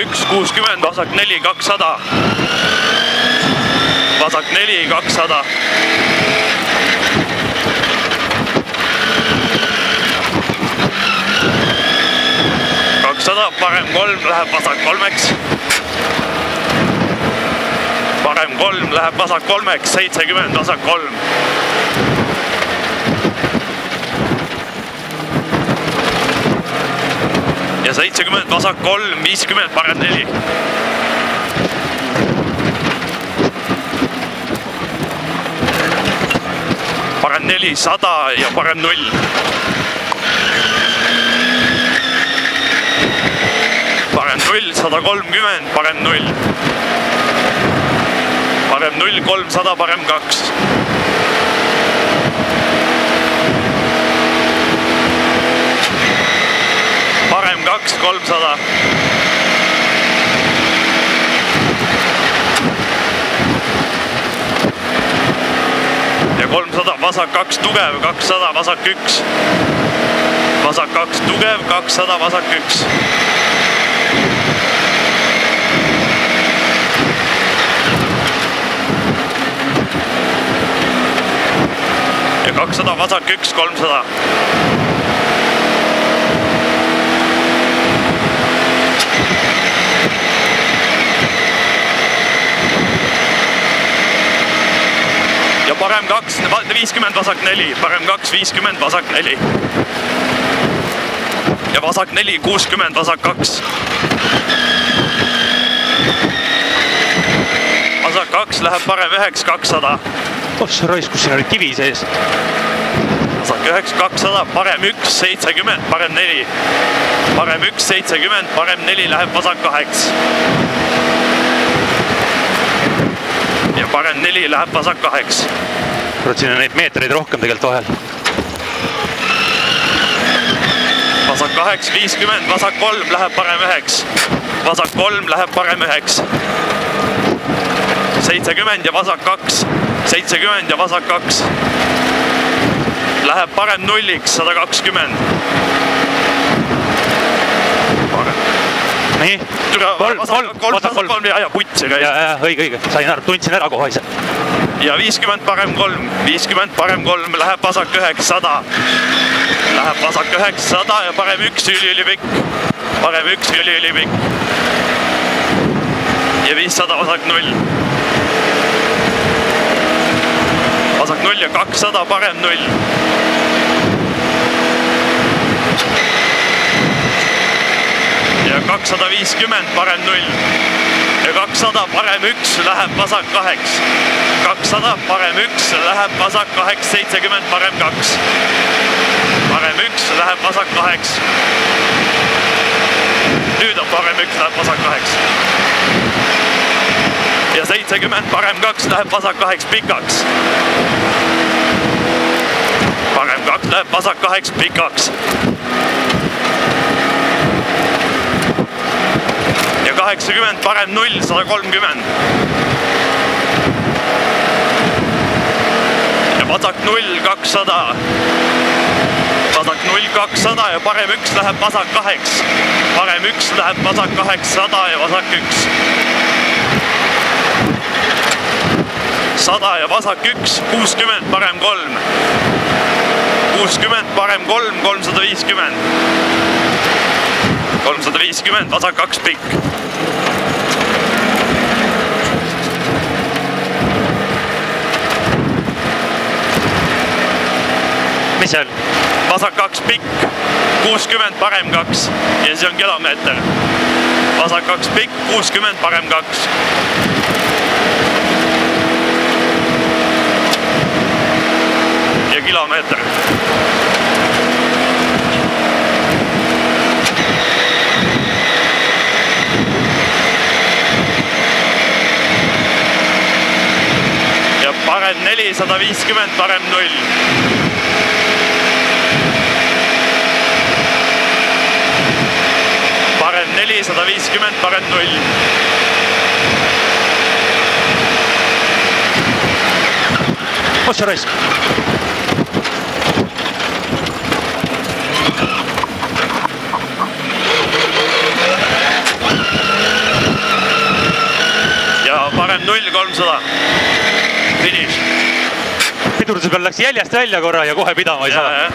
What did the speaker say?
1, 60, vasak 4, 200. Vasak 4, 200. Parem 3 läheb vasak 3-ks. Parem 3 läheb vasak 3-ks, 70 vasak 3. Ja 70 vasak 3, 50 parem 4. Parem 4, 100 ja parem 0. Parem 0, 130, parem 0. Parem 0, 300, parem 2. Parem 2, 300. Ja 300, vasak 2, tugev, 200, vasak 1. Vasak 2, tugev, 200, vasak 1. Ja 200, vasak 1, 300. Ja parem 2, 50, vasak 4. Parem 2, 50, vasak 4. Ja vasak 4, 60, vasak 2. Vasak 2 läheb parem 9, 200. Ossa raisk, kus siin oli kivi sees. Vasak 9, 200, parem 1, 70, parem 4. Parem 1, 70, parem 4 läheb vasak 8. Ja parem 4 läheb vasak 8. Kurat, siin on neid meetreid rohkem tegelikult vahel. Vasak 8, 50, vasak 3 läheb parem 9. Vasak 3 läheb parem 9. 70 ja vasak 2. 70 ja vasak 2. Läheb parem 0-iks, 120. Nii, vasak 3. Ja putsi käis. Ja, õige. Sain ära, tundsin ära kohe ise. Ja 50 parem 3. 50 parem 3 läheb vasak 900. Läheb vasak 900 ja parem 1 ülipikk. Parem 1 ülipikk. Ja 500 vasak 0. Vasak 0 ja 200 parem 0. Ja 250 parem 0. Ja 200 parem 1 läheb vasak 8. 200 parem 1 läheb vasak 8. 70 parem 2. Parem 1 läheb vasak 8. Nüüd on parem 1 läheb vasak 8. Ja 70 parem 2 läheb vasak 8 pikaks. Parem 2 läheb vasak 8 pikaks. Ja 80 parem 0, 130. Ja vasak 0, 200. Vasak 0, 200 ja parem 1 läheb vasak 8. Parem 1 läheb vasak 800 ja vasak 1. 100 ja vasak 1, 60 parem 3. 60 parem 3, 350. 350, vasak 2 pikk. Mis see on? Vasak 2 pikk, 60 parem 2 ja see on kilomeeter. Vasak 2 pikk, 60 parem 2. Ja kilomeeter. Ja parem 4, 150, parem 0. Parem 4, 150, parem 0. Ossa raisk. 300. Finiš. Pidurduse peal läks jäljest välja korra ja kohe pidama ei saa.